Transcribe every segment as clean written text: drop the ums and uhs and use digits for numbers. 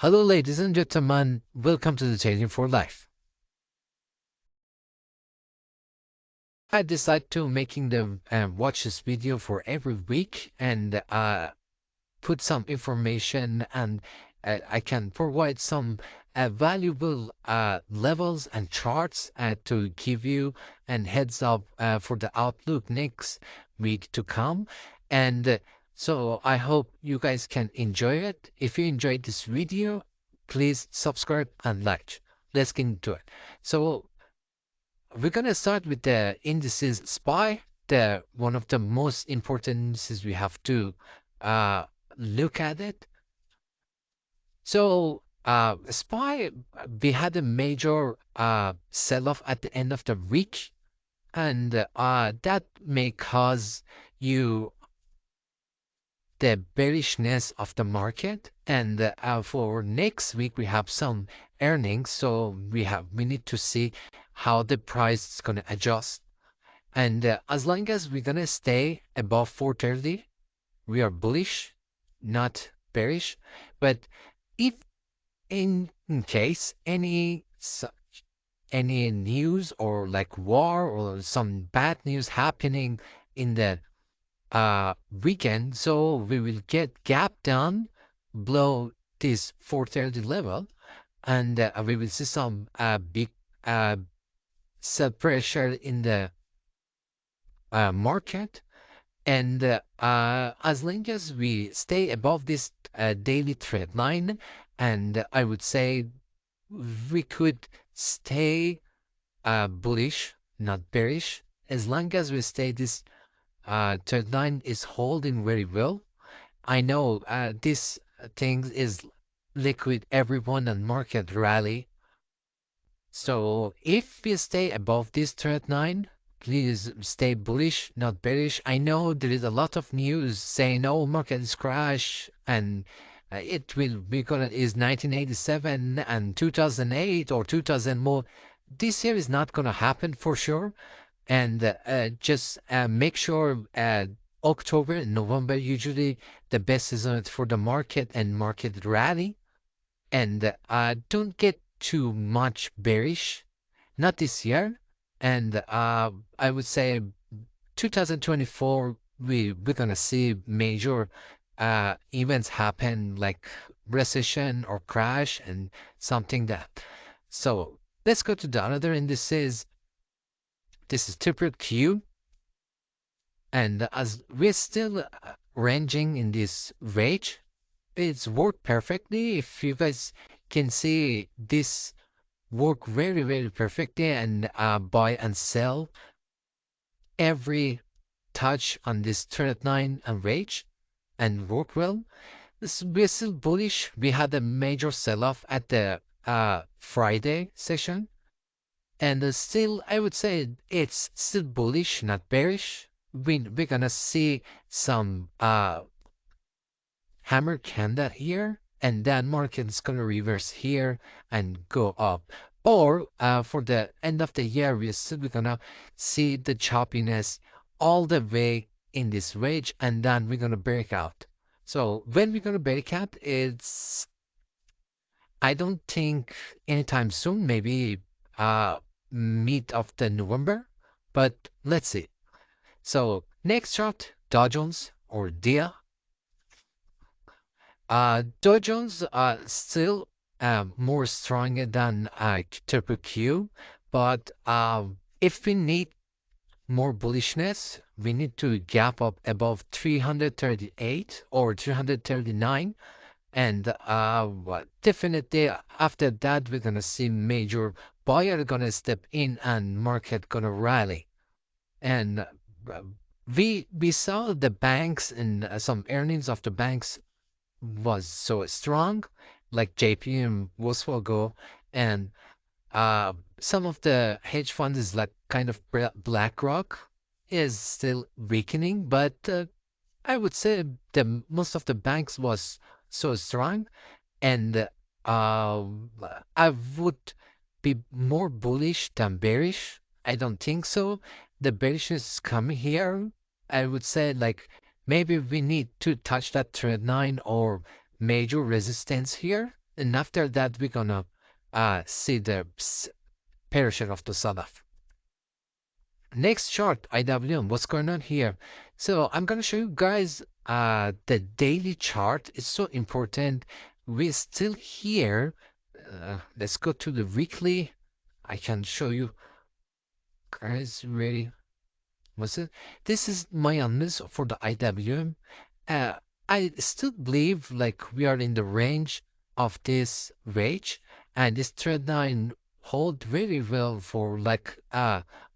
Hello, ladies and gentlemen. Welcome to the Trading for Life. I decided to making the watch this video for every week and put some information, and I can provide some valuable levels and charts to give you and heads up for the outlook next week to come. And so I hope you guys can enjoy it. If you enjoyed this video, please subscribe and like. Let's get into it. So we're gonna start with the indices SPY, the one of the most important indices we have to look at it. So SPY, we had a major sell-off at the end of the week, and that may cause you the bearishness of the market. And for next week we have some earnings, so we need to see how the price is going to adjust. And as long as we're going to stay above 430, we are bullish, not bearish. But if in case any news or like war or some bad news happening in the weekend, so we will get gap down below this 430 level, and we will see some big sell pressure in the market. And as long as we stay above this daily trend line, and I would say we could stay bullish, not bearish, as long as we stay this trend line is holding very well. I know this thing is liquid everyone and market rally. So if we stay above this trend line, please stay bullish, not bearish. I know there is a lot of news saying, "Oh, market is crash," and it will be gonna is 1987 and 2008 or 2000 more. This year is not gonna happen for sure. And just make sure October and November usually the best season for the market and market rally. And don't get too much bearish, not this year. And I would say 2024 we're gonna see major events happen like recession or crash and something that. So let's go to the another indices. This is TWTR, and as we're still ranging in this range, it's worked perfectly. If you guys can see, this work very, very perfectly, and buy and sell every touch on this trend line and range and work well. We're still bullish. We had a major sell-off at the Friday session, and still, I would say it's still bullish, not bearish. We're gonna see some hammer candle here, and then market's gonna reverse here and go up. Or for the end of the year, we're still gonna see the choppiness all the way in this range, and then we're gonna break out. So when we're gonna break out, it's I don't think anytime soon, maybe mid of the November, but let's see. So next chart, Dow Jones or DIA. Dow Jones still more stronger than QQQ, but if we need more bullishness, we need to gap up above 338 or 339. And definitely after that, we're gonna see major buyer gonna step in and market gonna rally. And we saw the banks and some earnings of the banks was so strong, like JP was for go, and some of the hedge funds like kind of BlackRock is still weakening, but I would say the most of the banks was so strong, and I would be more bullish than bearish. I don't think so. The bearishness is coming here. I would say like maybe we need to touch that trend line or major resistance here, and after that we're gonna see the pressure of the sell-off. Next chart, IWM, what's going on here? So I'm gonna show you guys the daily chart. Is so important. We're still here. Let's go to the weekly. I can show you guys. Ready? What's it? This is my analysis for the IWM. Uh, I still believe like we are in the range of this range, and this trend line hold very well for like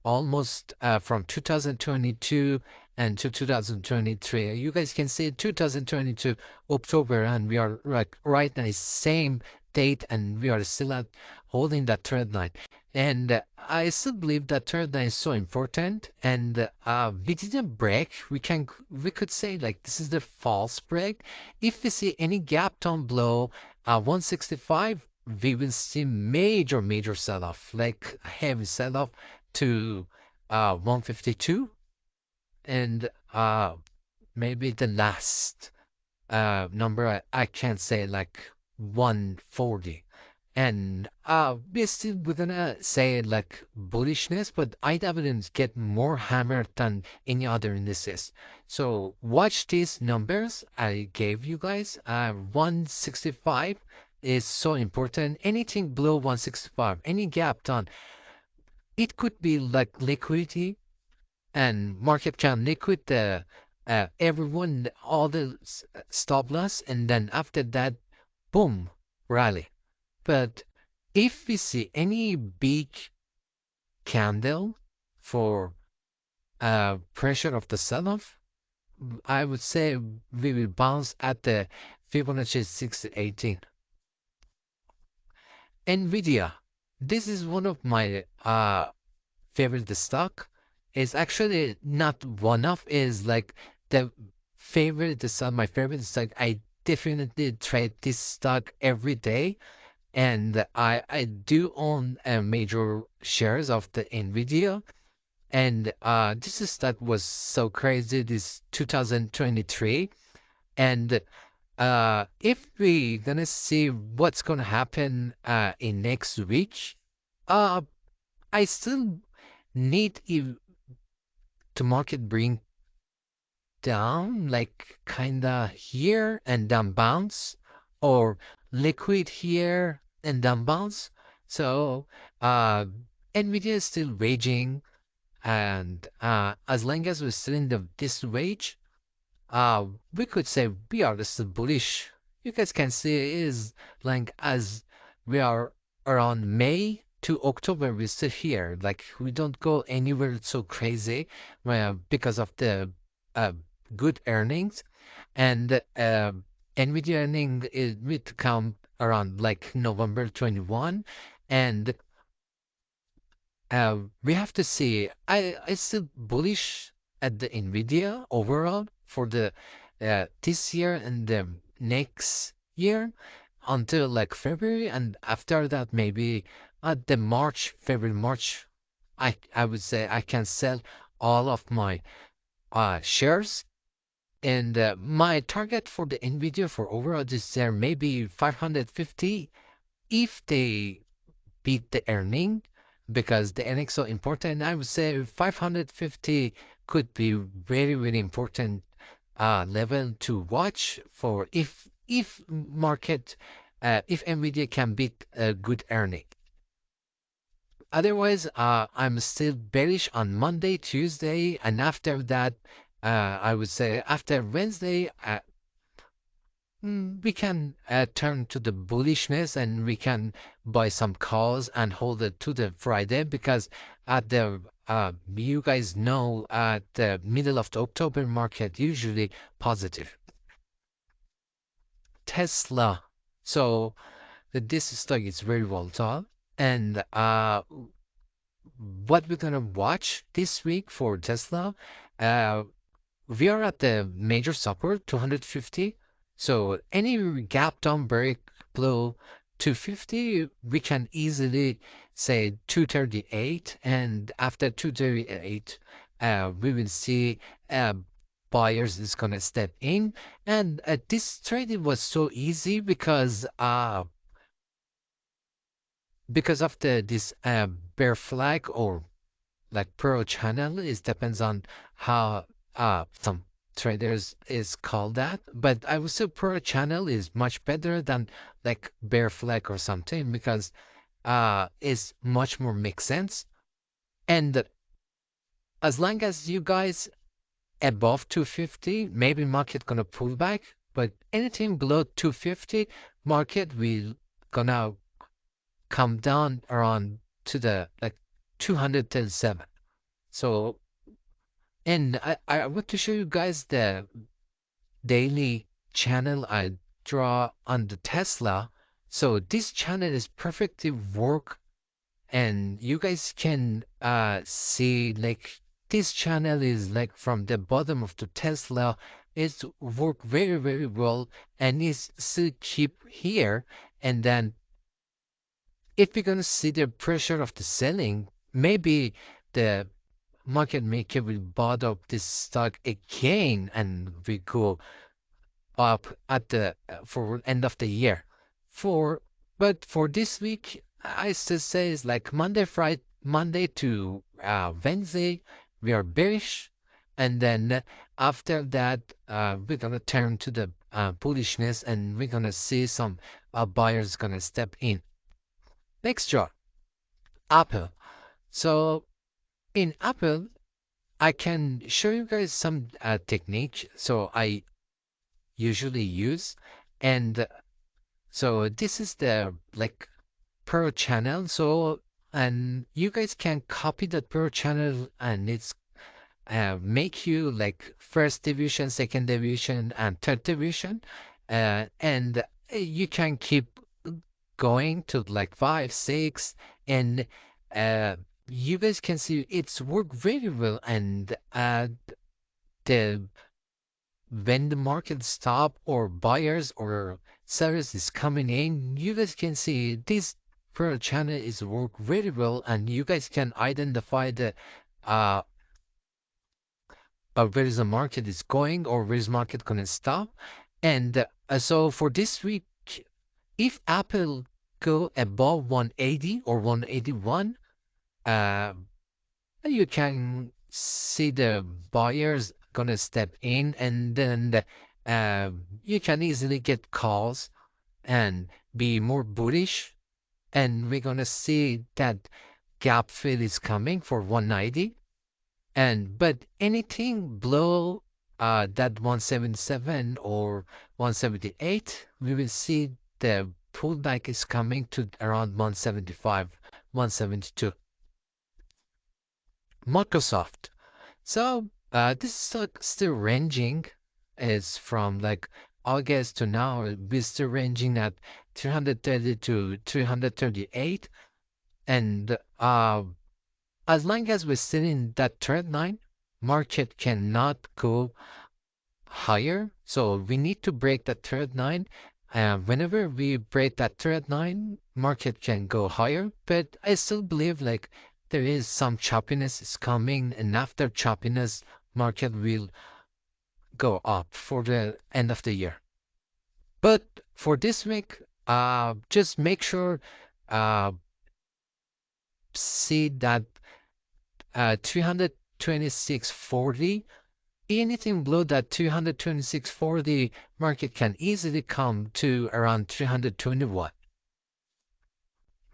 almost from 2022 and to 2023. You guys can see 2022 October, and we are like right now same date, and we are still at holding that trend line. And I still believe that third line is so important. And we didn't break. We could say like this is the false break. If we see any gap down below 165, we will see major sell-off, like a heavy sell-off to 152, and maybe the last number I can say like 140. And we're still gonna say like bullishness, but IWMs get more hammered than any other indices. So watch these numbers I gave you guys. 165 is so important. Anything below 165, any gap done, it could be like liquidity, and market can liquid the everyone, all the stop loss, and then after that, boom, rally. But if we see any big candle for pressure of the sell-off, I would say we will bounce at the Fibonacci 618. NVIDIA, this is one of my favorite stock. Is actually not one of, is like the favorite stock, my favorite stock. I definitely trade this stock every day. And I do own major shares of the NVIDIA. And this is that was so crazy this 2023. And if we gonna see what's gonna happen in next week, uh, I still need to market bring down, like kinda here and then bounce, or liquid here and then bounce. So Nvidia is still raging, and as long as we're still in this rage, we could say we are still bullish. You guys can see it is like as we are around May to October, we're still here. Like we don't go anywhere so crazy because of the uh, good earnings. And Nvidia earning is will come around like November 21. And we have to see. I still bullish at the Nvidia overall for the this year and the next year until like February, and after that maybe at the February March, I would say I can sell all of my shares. And my target for the Nvidia for overall this year maybe 550 if they beat the earning, because the earning is so important. I would say 550 could be very important level to watch for if market if Nvidia can beat a good earning. Otherwise, I'm still bearish on Monday, Tuesday, and after that, I would say after Wednesday, we can turn to the bullishness, and we can buy some calls and hold it to the Friday, because at the you guys know at the middle of the October market usually positive. Tesla. So this stock is very volatile, and what we're gonna watch this week for Tesla, uh, we are at the major support 250. So any gap down break below 250, we can easily say 238, and after 238, we will see buyers is gonna step in. And this trading was so easy because because of this bear flag or like pro channel, it depends on how some traders is called that, but I would say pro channel is much better than like bear flag or something, because it's much more makes sense. And as long as you guys above 250, maybe market gonna pull back, but anything below 250, market will gonna come down around to the like 237. So, and I want to show you guys the daily channel I draw on the Tesla. So this channel is perfectly work, and you guys can see like this channel is like from the bottom of the Tesla. It's work very, very well, and it's still keep here. And then if we're gonna see the pressure of the selling, maybe the market maker will bought up this stock again, and we go up at the for end of the year. For but for this week, I still say it's like Monday to Wednesday, we are bearish, and then after that, we're gonna turn to the bullishness, and we're gonna see some buyers gonna step in. Next chart, Apple. So in Apple, I can show you guys some technique. So I usually use, and so this is the like per channel. So and you guys can copy that per channel, and it's make you like first division, second division, and third division, and you can keep going to like 5, 6, and uh, you guys can see it's worked very well. And the when the market stop or buyers or sellers is coming in, you guys can see this per channel is work very well, and you guys can identify the uh where is the market is going, or where is market gonna stop. And so for this week, if Apple go above 180 or 181, uh you can see the buyers gonna step in, and then you can easily get calls and be more bullish. And we're gonna see that gap fill is coming for 190. And but anything below that 177 or 178, we will see the pullback is coming to around 175, 172. Microsoft. So this is like still ranging, is from like August to now. We're still ranging at 330 to 338, and as long as we're still in that trend line, market cannot go higher. So we need to break that trend line. Whenever we break that trend line, market can go higher. But I still believe like there is some choppiness is coming, and after choppiness, market will go up for the end of the year. But for this week, just make sure uh, see that 326.40. Anything below that 226.40, market can easily come to around 321.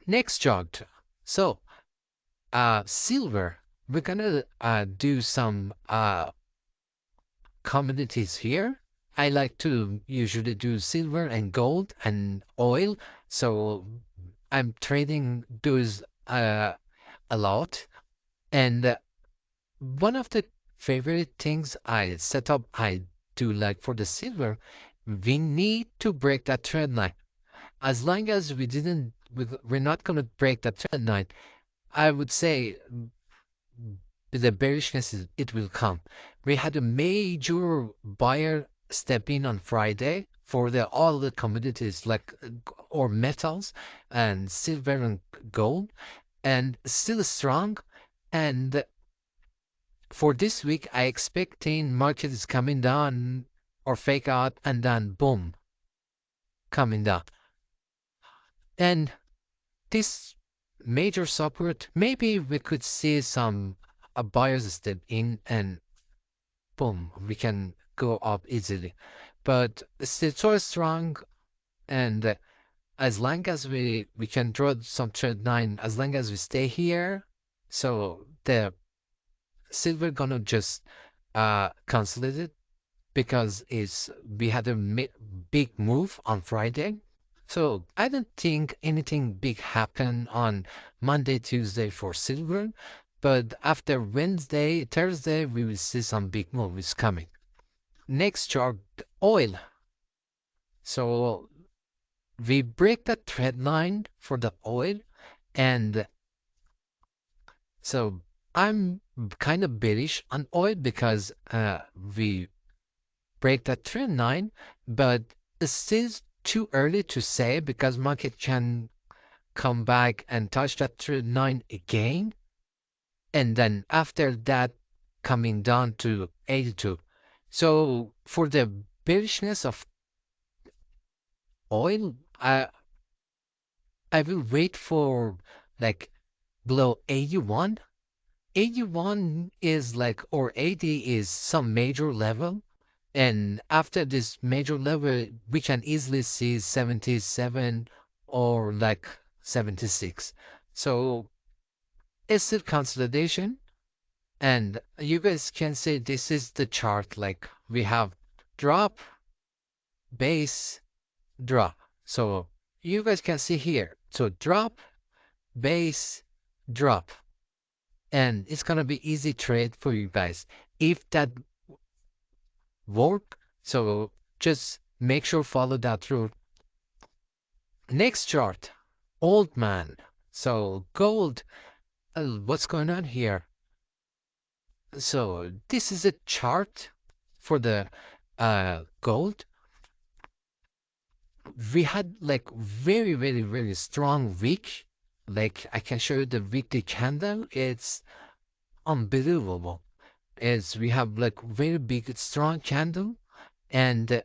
Next chart. So, silver. We're gonna do some commodities here. I like to usually do silver and gold and oil. So I'm trading those a lot. And one of the favorite things I set up, I do like for the silver, we need to break that trend line. As long as we didn't, we're not going to break that trend line, I would say the bearishness is, it will come. We had a major buyer step in on Friday for the all the commodities like or metals and silver and gold, and still strong. And for this week, I expecting market is coming down or fake out, and then boom, coming down. And this major support. Maybe we could see some buyers step in and boom, we can go up easily. But still so strong, and as long as we can draw some trend line, as long as we stay here, so the silver gonna just consolidate because we had a big move on Friday. So I don't think anything big happened on Monday, Tuesday for silver, but after Wednesday, Thursday, we will see some big moves coming. Next chart, oil. So we break the trend line for the oil, and so I'm kind of bearish on oil because we break that trend line, but it's still too early to say because market can come back and touch that trend line again, and then after that coming down to 82. So for the bearishness of oil, I will wait for like below 81. 81 is like, or 80 is some major level. And after this major level, we can easily see 77 or like 76. So it's still consolidation. And you guys can see this is the chart. Like we have drop, base, drop. So you guys can see here. So drop, base, drop. And it's going to be easy trade for you guys. If that work, so just make sure follow that route. Next chart, old man. So gold, what's going on here? So this is a chart for the gold. We had like very, very, very strong week. Like I can show you the weekly candle. It's unbelievable. As we have like very big, strong candle, and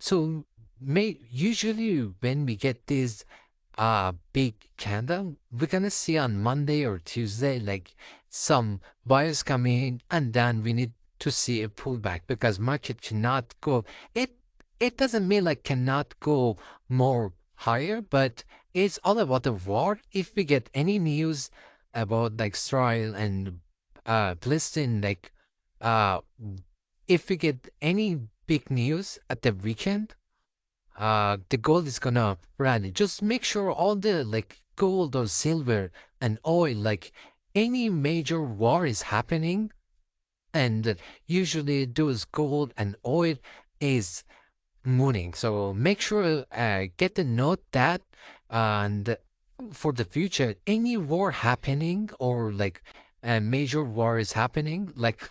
so usually when we get this big candle, we're gonna see on Monday or Tuesday like some buyers come in, and then we need to see a pullback because market cannot go. It doesn't mean like cannot go more higher, but it's all about the war. If we get any news about like Israel and Palestine, like uh if we get any big news at the weekend, the gold is gonna rally. Just make sure all the like gold or silver and oil, like any major war is happening, and usually those gold and oil is mooning. So make sure get the note that, and for the future, any war happening or like a major war is happening, like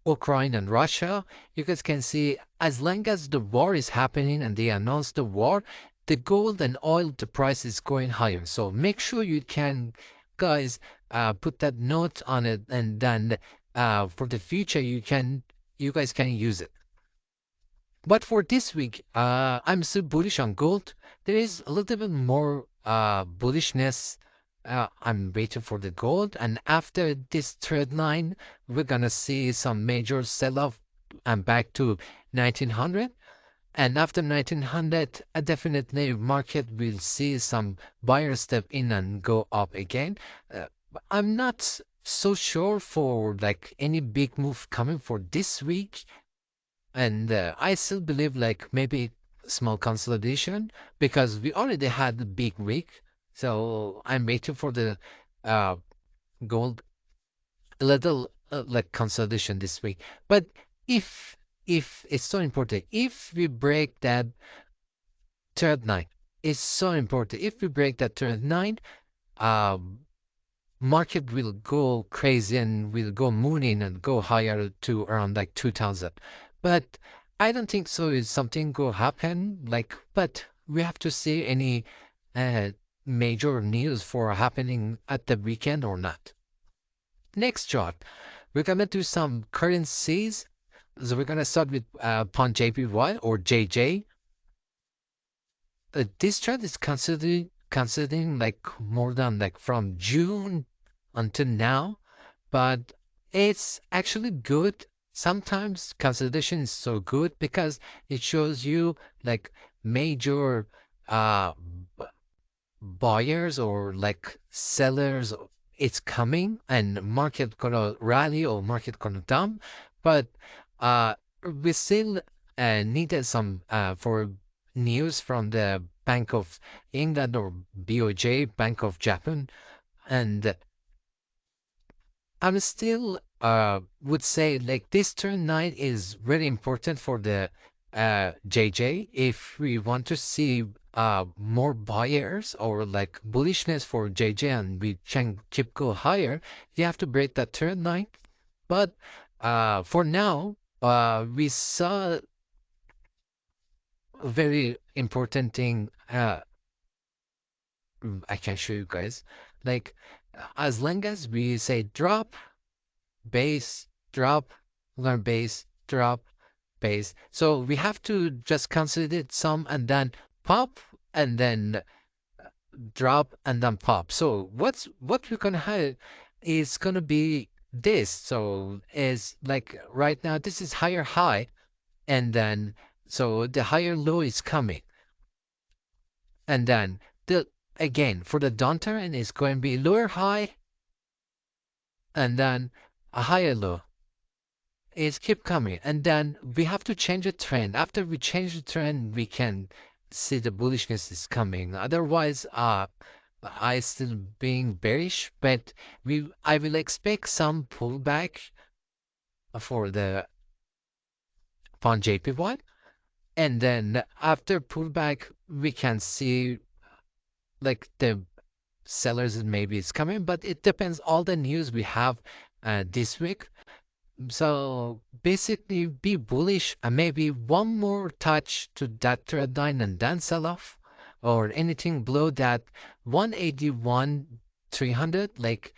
Ukraine and Russia, you guys can see as long as the war is happening and they announce the war, the gold and oil, the price is going higher. So make sure you can, guys, put that note on it, and then for the future, you guys can use it. But for this week, I'm still bullish on gold. There is a little bit more bullishness. I'm waiting for the gold, and after this trend line, we're gonna see some major sell-off and back to 1900. And after 1900, definitely market will see some buyers step in and go up again. I'm not so sure for like any big move coming for this week, and I still believe like maybe small consolidation because we already had a big week. So I'm waiting for the uh, gold a little like consolidation this week. But if if it's so important, if we break that third line, it's so important. If we break that third line, um, market will go crazy and will go mooning and go higher to around like 2000. But I don't think so is something will happen. Like, but we have to see any uh, major news for happening at the weekend or not. Next chart, we're gonna do some currencies. So we're gonna start with pound JPY or JJ. This chart is considered considering like more than like from June until now, but it's actually good. Sometimes consolidation is so good because it shows you like major uh buyers or like sellers. It's coming and market gonna rally or market gonna dump, but uh we still needed some for news from the Bank of England or BOJ, Bank of Japan, and I'm still would say like this turn 9 is really important for the JJ if we want to see more buyers or like bullishness for JJ and we can keep go higher, you have to break that turn 9. But for now, we saw a very important thing. I can show you guys. Like as long as we say drop base, drop, learn base, drop, base. So we have to just consolidate some and then pop and then drop and then pop. So what we're gonna have is gonna be this. So is like right now this is higher high and then so the higher low is coming and then the again for the downturn is going to be lower high and then a higher low is keep coming and then we have to change the trend. After we change the trend we can see the bullishness is coming. Otherwise I still being bearish, but I will expect some pullback for the upon JPY, and then after pullback we can see like the sellers maybe it's coming, but it depends all the news we have this week. So basically, be bullish and maybe one more touch to that trend line and then sell off, or anything below that 181 300. Like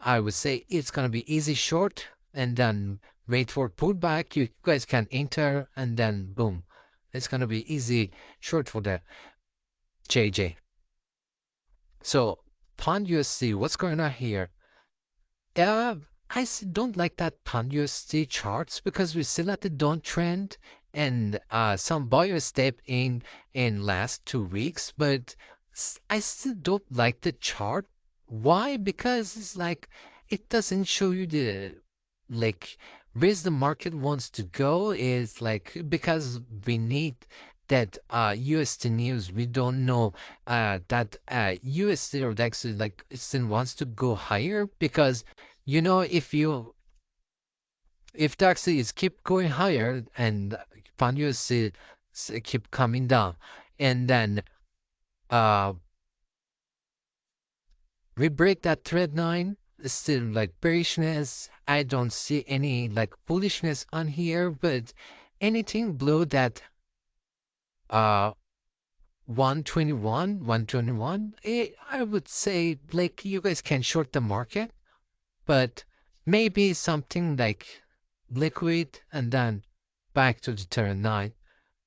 I would say, it's gonna be easy short, and then wait for pullback. You guys can enter, and then boom, it's gonna be easy short for the JJ. So Pound USD, what's going on here? Uh, don't like that Pound USD charts because we're still at the downtrend and some buyers step in last 2 weeks, but I still don't like the chart. Why? Because it's like it doesn't show you the like where the market wants to go is like because we need that USD news. We don't know that USD or DAX is like it still wants to go higher because if DAX is keep going higher and pound USD keep coming down and then uh we break that trend line, still like bearishness. I don't see any like bullishness on here, but anything below that uh 121, I would say like you guys can short the market, but maybe something like liquid and then back to the turn 9.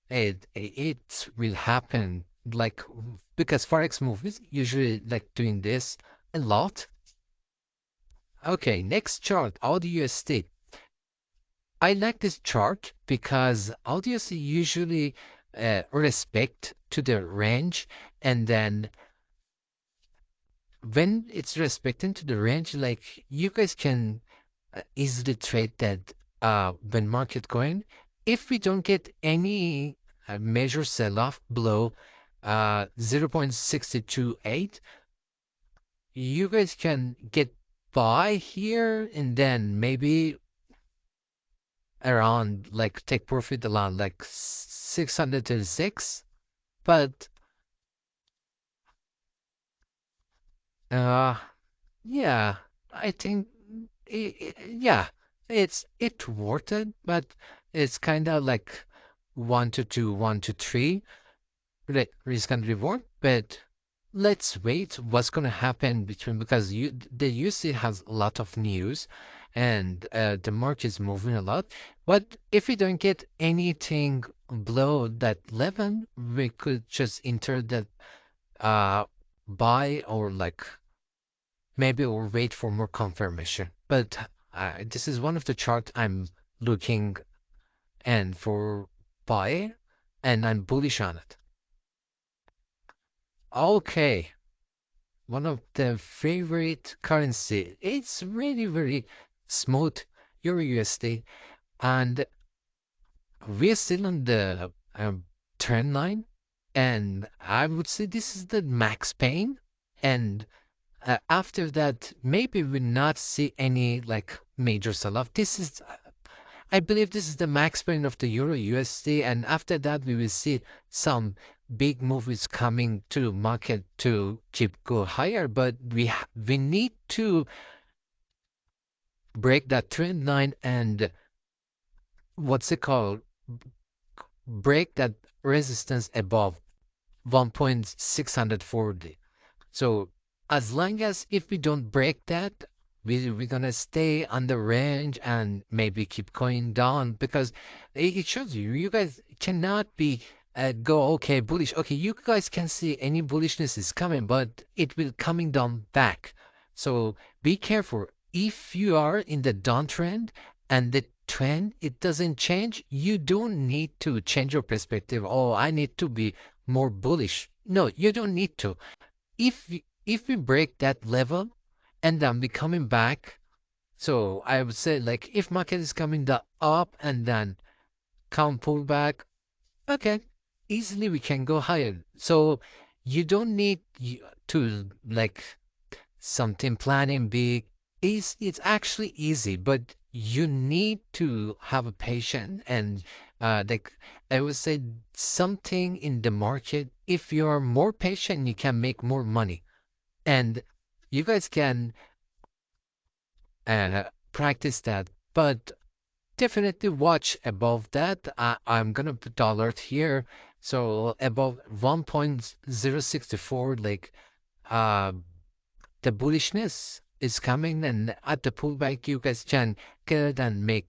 It will happen like because Forex move is usually like doing this a lot. Okay, next chart, audio USD. I like this chart because audio USD usually respect to the range, and then when it's respecting to the range, like you guys can easily trade that when market going. If we don't get any major sell-off below 0.628, you guys can get buy here and then maybe around like take profit around like 636. But uh yeah, I think yeah, it's worth it, but it's kind of like 1 to 2, 1 to 3 risk and reward. But let's wait what's gonna happen between because the UC has a lot of news and the market is moving a lot. But if we don't get anything below that 11, we could just enter that uh buy or like maybe we'll wait for more confirmation. But this is one of the chart I'm looking and for buy, and I'm bullish on it. Okay, one of the favorite currency. It's really very smooth, EURUSD, and we're still on the trend line, and I would say this is the max pain, and after that, maybe we'll not see any like major sell-off. This is, I believe, this is the max point of the Euro USD, and after that, we will see some big moves coming to market to keep go higher. But we need to break that trend line and what's it called? Break that resistance above 1.640. So as long as if we don't break that, we're gonna stay on the range and maybe keep going down because it shows you guys cannot be go okay bullish. Okay, you guys can see any bullishness is coming, but it will coming down back. So be careful. If you are in the downtrend and the trend it doesn't change, you don't need to change your perspective. Oh, I need to be more bullish. No, you don't need to. If we break that level and then we coming back, so I would say like if market is coming up and then come pull back, okay, easily we can go higher. So you don't need to like something planning big. It's actually easy, but you need to have a patience and like I would say something in the market. If you are more patient, you can make more money. And you guys can practice that, but definitely watch above that. I'm gonna put the alert here. So above 1.064, like uh, the bullishness is coming, and at the pullback, you guys can get it and make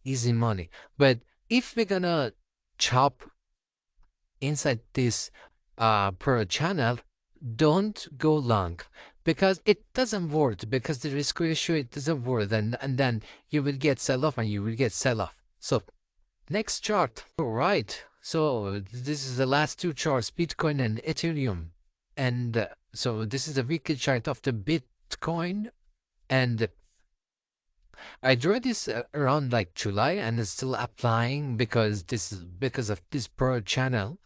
easy money. But if we're gonna chop inside this per channel, don't go long because it doesn't work because the risk ratio it doesn't work and then you will get sell off and you will get sell off. So next chart. All right. So this is the last two charts, Bitcoin and Ethereum. And so this is a weekly chart of the Bitcoin, and I drew this around like July and it's still applying because this is because of this Pearl channel.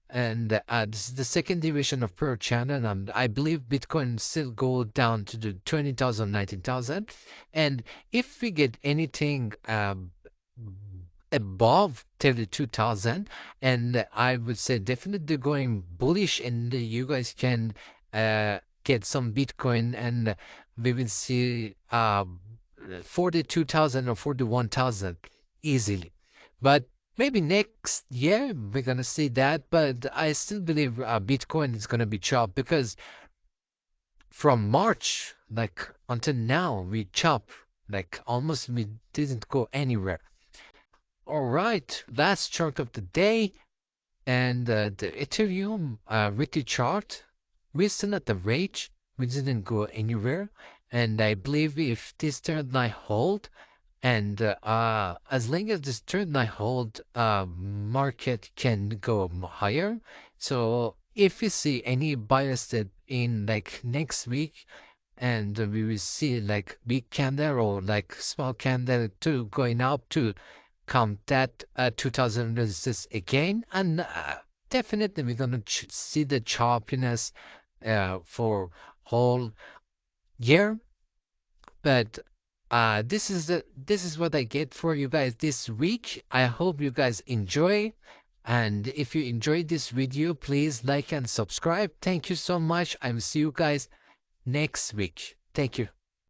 And this is the second division of Pearl channel. And I believe Bitcoin still go down to the 20,000, 19,000. And if we get anything above 32,000, and I would say definitely going bullish, and you guys can get some Bitcoin, and we will see 42,000 or 41,000 easily. But maybe next year we're gonna see that. But I still believe Bitcoin is gonna be chopped because from March like until now we chop like almost we didn't go anywhere. All right, last chart of the day, and the Ethereum weekly chart. We're still at the range. We didn't go anywhere, and I believe if this trend line hold, and as long as this trend line hold, market can go higher. So if we see any bias that in like next week, and we will see like big candle or like small candle to going up to count that 2000 resistance again, and definitely we're gonna see the choppiness for whole year. But this is what I get for you guys this week. I hope you guys enjoy, and if you enjoyed this video, please like and subscribe. Thank you so much. I will see you guys next week. Thank you.